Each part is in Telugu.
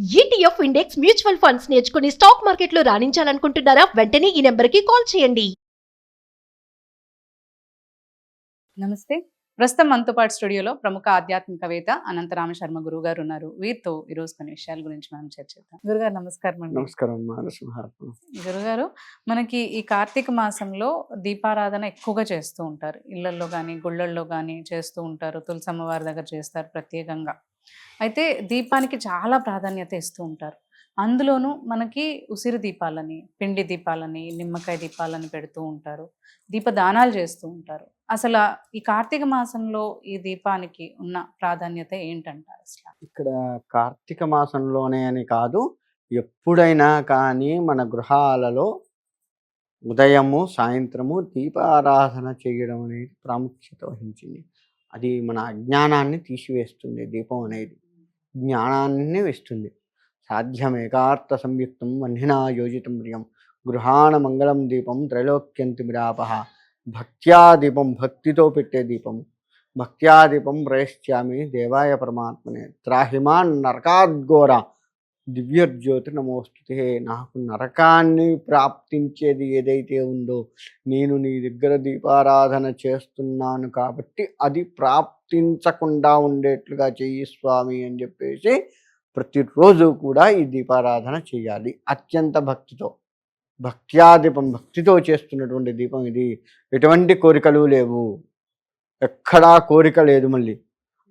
ఈటీఎఫ్ ఇండెక్స్ మ్యూచువల్ ఫండ్స్ నేర్చుకుని స్టాక్ మార్కెట్లో రాణించాలనుకుంటున్నారా? వెంటనే ఈ నెంబర్కి కాల్ చేయండి. నమస్తే. ప్రస్తుతం మనతో పాటు స్టూడియోలో ప్రముఖ ఆధ్యాత్మికవేత్త అనంతరామ శర్మ గురువు గారు ఉన్నారు. వీరితో ఈరోజు కొన్ని విషయాల గురించి మనం చర్చిద్దాం. గురుగారు నమస్కారం అండి. నమస్కారం. గురుగారు, మనకి ఈ కార్తీక మాసంలో దీపారాధన ఎక్కువగా చేస్తూ ఉంటారు. ఇళ్లల్లో కానీ గుళ్ళల్లో కానీ చేస్తూ ఉంటారు. తులసమ్మ వారి దగ్గర చేస్తారు ప్రత్యేకంగా. అయితే దీపానికి చాలా ప్రాధాన్యత ఇస్తూ ఉంటారు. అందులోనూ మనకి ఉసిరి దీపాలని, పిండి దీపాలని, నిమ్మకాయ దీపాలని పెడుతూ ఉంటారు. దీపదానాలు చేస్తూ ఉంటారు. అసలు ఈ కార్తీక మాసంలో ఈ దీపానికి ఉన్న ప్రాధాన్యత ఏంటంటారు? అసలు ఇక్కడ కార్తీక మాసంలోనే అని కాదు, ఎప్పుడైనా కానీ మన గృహాలలో ఉదయము సాయంత్రము దీపారాధన చేయడం అనేది ప్రాముఖ్యత వహించింది. అది మన అజ్ఞానాన్ని తీసివేస్తుంది. దీపం అనేది జ్ఞానాన్ని ఇస్తుంది. సాధ్యమేకార్థ సంయుక్తం వహ్నినా యోజితం ప్రియం గృహాణ మంగళం దీపం త్రైలోక్యంతి మిరాపహ. భక్త్యా దీపం, భక్తితో పెట్టే దీపము. భక్త్యా దీపం ప్రయశ్చామి దేవాయ పరమాత్మనే త్రాహిమాన్ నరకాద్ఘోర దివ్యజ్యోతి నమోస్తుతే. నాకు నరకాన్ని ప్రాప్తించేది ఏదైతే ఉందో, నేను నీ దగ్గర దీపారాధన చేస్తున్నాను కాబట్టి అది ప్రాప్తించకుండా ఉండేట్లుగా చెయ్యి స్వామి అని చెప్పేసి ప్రతిరోజు కూడా ఈ దీపారాధన చేయాలి అత్యంత భక్తితో. భక్త్యాదీపం, భక్తితో చేస్తున్నటువంటి దీపం ఇది. ఎటువంటి కోరికలు లేవు, ఎక్కడా కోరిక లేదు. మళ్ళీ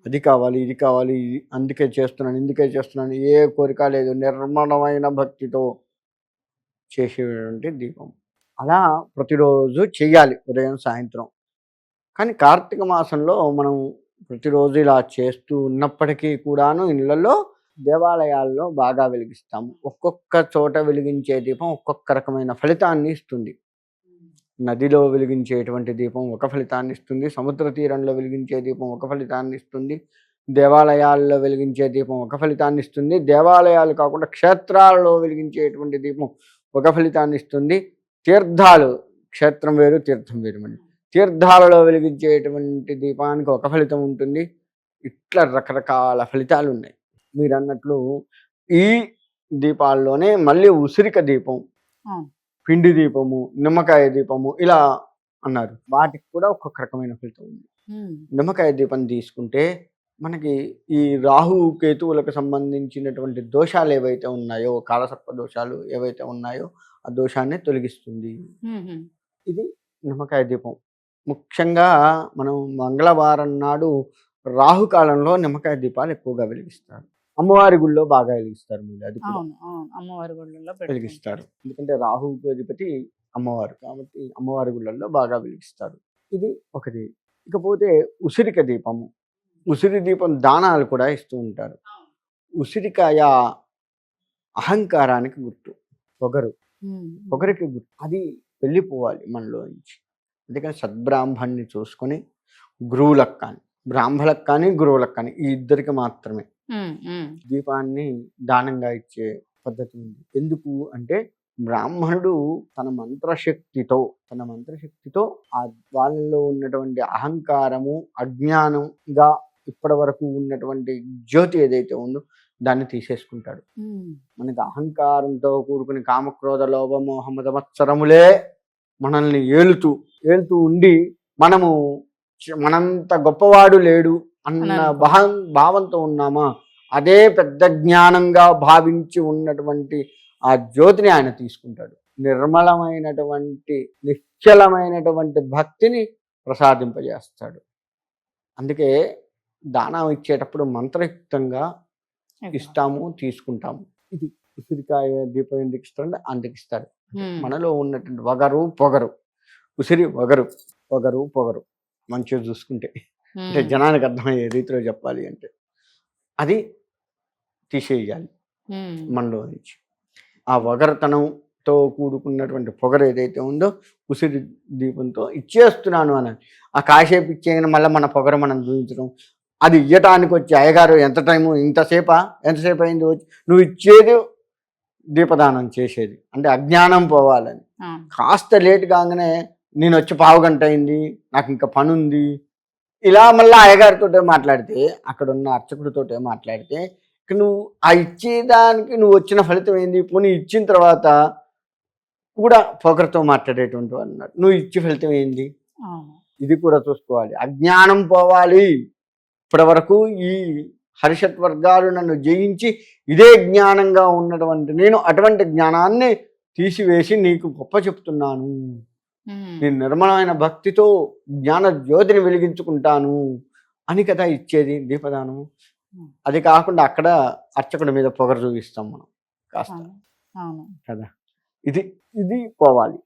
అది కావాలి, ఇది కావాలి, అందుకే చేస్తున్నాను, ఇందుకే చేస్తున్నాను, ఏ కోరిక లేదు. నిర్మలమైన భక్తితో చేసేటువంటి దీపం. అలా ప్రతిరోజు చెయ్యాలి, ఉదయం సాయంత్రం. కానీ కార్తీక మాసంలో మనం ప్రతిరోజు ఇలా చేస్తూ ఉన్నప్పటికీ కూడాను ఇళ్ళల్లో దేవాలయాల్లో బాగా వెలిగిస్తాము. ఒక్కొక్క చోట వెలిగించే దీపం ఒక్కొక్క రకమైన ఫలితాన్ని ఇస్తుంది. నదిలో వెలిగించేటువంటి దీపం ఒక ఫలితాన్ని ఇస్తుంది, సముద్ర తీరంలో వెలిగించే దీపం ఒక ఫలితాన్ని ఇస్తుంది, దేవాలయాల్లో వెలిగించే దీపం ఒక ఫలితాన్ని ఇస్తుంది, దేవాలయాలు కాకుండా క్షేత్రాలలో వెలిగించేటువంటి దీపం ఒక ఫలితాన్ని ఇస్తుంది, తీర్థాలు, క్షేత్రం వేరు తీర్థం వేరు, మళ్ళీ తీర్థాలలో వెలిగించేటువంటి దీపానికి ఒక ఫలితం ఉంటుంది. ఇట్లా రకరకాల ఫలితాలు ఉన్నాయి. మీరు అన్నట్లు ఈ దీపాల్లోనే మళ్ళీ ఉసిరిక దీపం, పిండి దీపము, నిమ్మకాయ దీపము ఇలా అన్నారు. వాటికి కూడా ఒక్కొక్క రకమైన ఫలితం ఉంది. నిమ్మకాయ దీపం తీసుకుంటే మనకి ఈ రాహు కేతువులకు సంబంధించినటువంటి దోషాలు ఏవైతే ఉన్నాయో, కాలసర్ప దోషాలు ఏవైతే ఉన్నాయో ఆ దోషాన్ని తొలగిస్తుంది. ఇది నిమ్మకాయ దీపం. ముఖ్యంగా మనం మంగళవారం నాడు రాహుకాలంలో నిమ్మకాయ దీపాలు ఎక్కువగా వెలిగిస్తారు. అమ్మవారి గుళ్ళో బాగా వెలిగిస్తారు. మళ్ళీ అది అమ్మవారి గుళ్ళల్లో వెలిగిస్తారు. ఎందుకంటే రాహు అధిపతి అమ్మవారు కాబట్టి అమ్మవారి గుళ్ళల్లో బాగా వెలిగిస్తారు. ఇది ఒకటి. ఇకపోతే ఉసిరిక దీపము. ఉసిరి దీపం దానాలు కూడా ఇస్తూ ఉంటారు. ఉసిరికాయ అహంకారానికి గుర్తు, పొగరికి గుర్తు. అది వెళ్ళిపోవాలి మనలో నుంచి. అందుకని సద్బ్రాహ్మణ్ణి చూసుకొని గురువులకు కానీ, బ్రాహ్మణులకు కానీ గురువులకు కానీ ఈ ఇద్దరికి మాత్రమే దీపాన్ని దానంగా ఇచ్చే పద్ధతి ఉంది. ఎందుకు అంటే బ్రాహ్మణుడు తన మంత్రశక్తితో ఆ వాళ్ళలో ఉన్నటువంటి అహంకారము, అజ్ఞానంగా ఇప్పటి వరకు ఉన్నటువంటి జ్యోతి ఏదైతే ఉందో దాన్ని తీసేసుకుంటాడు. మనకి అహంకారంతో కూడుకుని కామక్రోధ లోభ మోహ మద మత్సరములే మనల్ని ఏలుతూ ఉండి మనము మనంత గొప్పవాడు లేడు అన్న భావంతో ఉన్నామా, అదే పెద్ద జ్ఞానంగా భావించి ఉన్నటువంటి ఆ జ్యోతిని ఆయన తీసుకుంటాడు. నిర్మలమైనటువంటి నిశ్చలమైనటువంటి భక్తిని ప్రసాదింపజేస్తాడు. అందుకే దానం ఇచ్చేటప్పుడు మంత్రయుక్తంగా ఇస్తాము, తీసుకుంటాము. ఇది ఉసిరికాయ దీపం ఎందుకు ఇస్తారంటే అందుకు ఇస్తారు. మనలో ఉన్నటువంటి వగరు పొగరు, ఉసిరి వగరు పొగరు మంచిగా చూసుకుంటే, అంటే జనానికి అర్థమయ్యే రీతిలో చెప్పాలి అంటే అది తీసేయాలి మనలో నుంచి. ఆ వగరతనంతో కూడుకున్నటువంటి పొగరు ఏదైతే ఉందో ఉసిరి దీపంతో ఇచ్చేస్తున్నాను అని ఆ కాసేపు ఇచ్చేయని మళ్ళీ మన పొగరు మనం చూపించడం, అది ఇయ్యటానికి వచ్చి అయ్యగారు ఎంత టైము, ఎంతసేపు అయింది వచ్చి నువ్వు ఇచ్చేది దీపదానం చేసేది అంటే అజ్ఞానం పోవాలని. కాస్త లేట్ కాగానే నేను వచ్చి పావు గంట అయింది, నాకు ఇంకా పని ఉంది, ఇలా మళ్ళీ అయ్యగారితో మాట్లాడితే, అక్కడ ఉన్న అర్చకుడితో మాట్లాడితే నువ్వు ఆ ఇచ్చేదానికి నువ్వు వచ్చిన ఫలితం ఏంది? పోనీ ఇచ్చిన తర్వాత కూడా పొగరుతో మాట్లాడేటువంటి వాడు ఉన్నాడు. నువ్వు ఇచ్చే ఫలితం ఏంది? అవును. ఇది కూడా చూసుకోవాలి. అజ్ఞానం పోవాలి. ఇప్పటి వరకు ఈ హరిషత్ వర్గాలు నన్ను జయించి ఇదే జ్ఞానంగా ఉన్నటువంటి నేను అటువంటి జ్ఞానాన్ని తీసివేసి నీకు గొప్ప చెప్తున్నాను. నేను నిర్మలమైన భక్తితో జ్ఞాన జ్యోతిని వెలిగించుకుంటాను అని కదా ఇచ్చేది దీపదానం. అది కాకుండా అక్కడ అర్చకుడి మీద పొగరు చూపిస్తాం మనం కాస్త అవును కదా. ఇది ఇది పోవాలి.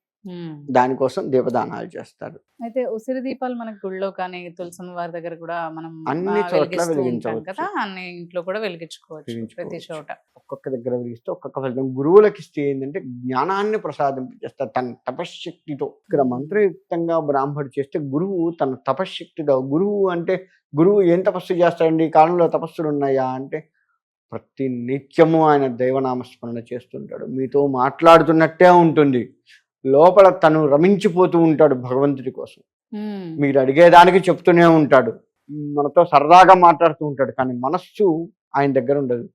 దానికోసం దీపదానాలు చేస్తారు. అయితే ఉసిరి దీపాలు మనకి గుళ్ళో కానీ తులసమ్మ వారి దగ్గర కూడా మనం అన్ని చోట్ల వెలిగిస్తూ ఉంటాం వెలిగించవచ్చు. కదా, అన్ని ఇంట్లో కూడా వెలిగించుకోవచ్చు ప్రతి చోట. ఒక్కొక్క దగ్గర వెలిగిస్తే ఒక్కొక్క ఫలితం. గురువులకి ఇస్తే ఏంటంటే జ్ఞానాన్ని ప్రసాదింపజేస్తారు తన తపశ్శక్తితో. ఇక్కడ మంత్రయుక్తంగా బ్రాహ్మడు చేస్తే గురువు తన తపశ్శక్తితో. గురువు అంటే గురువు ఏం తపస్సు చేస్తాడండి? ఈ కాలంలో తపస్సులు ఉన్నాయా అంటే ప్రతి నిత్యము ఆయన దైవనామస్మరణ చేస్తుంటాడు. మీతో మాట్లాడుతున్నట్టే ఉంటుంది. లోపల తను రమించిపోతూ ఉంటాడు భగవంతుడి కోసం. మీరు అడిగేదానికి చెప్తూనే ఉంటాడు. మనతో సరదాగా మాట్లాడుతూ ఉంటాడు. కానీ మనస్సు ఆయన దగ్గర ఉండదు.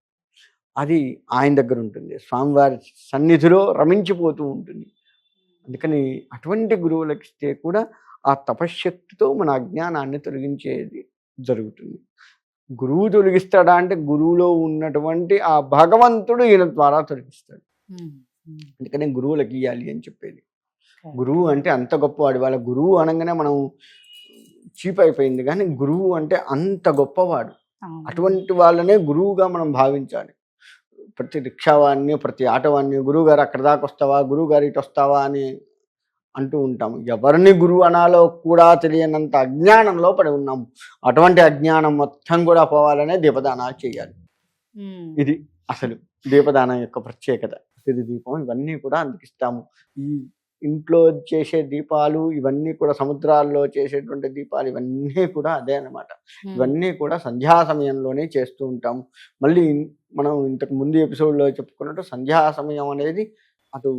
అది ఆయన దగ్గర ఉంటుంది. స్వామివారి సన్నిధిలో రమించిపోతూ ఉంటుంది. అందుకని అటువంటి గురువులకి ఇస్తే కూడా ఆ తపశ్శక్తితో మన అజ్ఞానాన్ని తొలగించేది జరుగుతుంది. గురువు తొలగిస్తాడా అంటే గురువులో ఉన్నటువంటి ఆ భగవంతుడు ఈయన ద్వారా తొలగిస్తాడు. అందుకనే గురువులకి ఇవ్వాలి అని చెప్పేది. గురువు అంటే అంత గొప్పవాడు. వాళ్ళ గురువు అనగానే మనం చీప్ అయిపోయింది, కానీ గురువు అంటే అంత గొప్పవాడు. అటువంటి వాళ్ళనే గురువుగా మనం భావించాలి. ప్రతి రిక్షావాన్ని, ప్రతి ఆటోవాన్ని గురువు గారు అక్కడ దాకా వస్తావా, గురువు గారు ఇటు వస్తావా అని అంటూ ఉంటాము. ఎవరిని గురువు అనాలో కూడా తెలియనంత అజ్ఞానంలో పడి ఉన్నాము. అటువంటి అజ్ఞానం మొత్తం కూడా పోవాలనే దీపదానాలు చేయాలి. ఇది అసలు దీపదానం యొక్క ప్రత్యేకత. ఉసిరి దీపం ఇవన్నీ కూడా అందిస్తాము. ఈ ఇంట్లో చేసే దీపాలు ఇవన్నీ కూడా, సముద్రాల్లో చేసేటువంటి దీపాలు ఇవన్నీ కూడా అదే అన్నమాట. ఇవన్నీ కూడా సంధ్యా సమయంలోనే చేస్తూ ఉంటాము. మళ్ళీ మనం ఇంతకు ముందు ఎపిసోడ్లో చెప్పుకున్నట్టు సంధ్యా సమయం అనేది అటు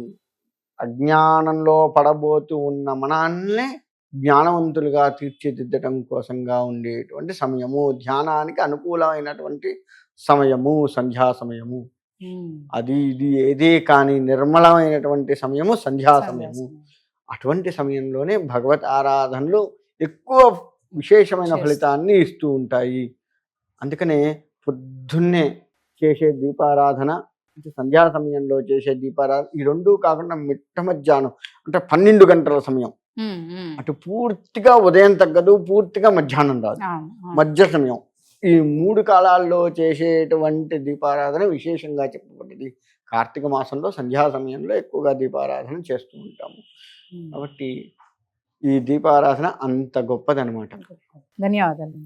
అజ్ఞానంలో పడబోతూ ఉన్న మనాన్నే జ్ఞానవంతులుగా తీర్చిదిద్దడం కోసంగా ఉండేటువంటి సమయము, ధ్యానానికి అనుకూలమైనటువంటి సమయము సంధ్యా సమయము. అది ఇది ఏదే కానీ నిర్మలమైనటువంటి సమయము సంధ్యా సమయము. అటువంటి సమయంలోనే భగవత్ ఆరాధనలు ఎక్కువ విశేషమైన ఫలితాన్ని ఇస్తూ ఉంటాయి. అందుకనే పొద్దున్నే చేసే దీపారాధన, సంధ్యా సమయంలో చేసే దీపారాధన, ఈ రెండూ కాకుండా మిట్ట మధ్యాహ్నం అంటే 12 గంటల సమయం, అటు పూర్తిగా ఉదయం తగ్గదు, పూర్తిగా మధ్యాహ్నం రాదు, మధ్య సమయం. ఈ 3 కాలాల్లో చేసేటువంటి దీపారాధన విశేషంగా చెప్పబడింది. కార్తీక మాసంలో సంధ్యా సమయంలో ఎక్కువగా దీపారాధన చేస్తూ ఉంటాము. కాబట్టి ఈ దీపారాధన అంత గొప్పదనమాట. ధన్యవాదాలు.